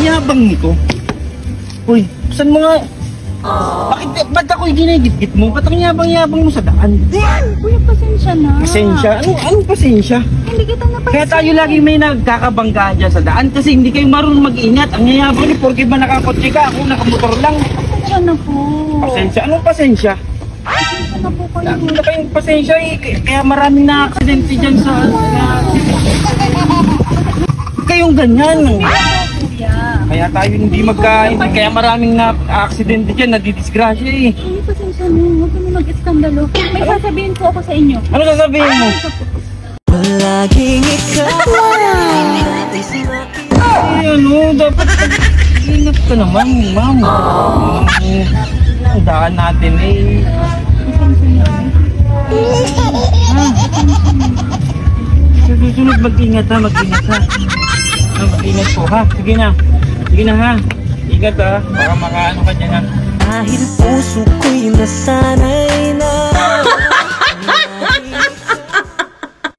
yabang nito. Uy, saan mo nga? Ba't ako ginigit-git mo? Ba't ang yabang-yabang mo sa daan? Kuya, pasensya na. Pasensya? Anong pasensya? Hindi kita napansin. Kaya tayo lagi may nagkakabanggaan dyan sa daan kasi hindi kayo marunong mag-ingat. Ang yayabang ni Porky ba nakakotse ka? Ako nakamotor lang. Pasensya na po. Pasensya? Anong pasensya? Pasensya na po kayo. Lagi na kayong pasensya eh. Kaya maraming na-aksidente dyan sa... Kayong ganyan. Kuya. Kaya tayo hindi kaya maraming na-aksidente dyan, nadidisgrasya eh. Kuya, pasensya na. Huwag kami mag-iskandalo. May sasabihin po ako sa inyo. Ano sasabihin mo? Palaging ikaw Ay, dapat ingat ka naman, ma'am. Ang daan natin eh. Sa susunod mag-ingat ha, mag-ingat ha. Mag-ingat po ha, sige na ha. Ingat ha, baka makaano ka dyan ha. Dahil puso ko'y nasanay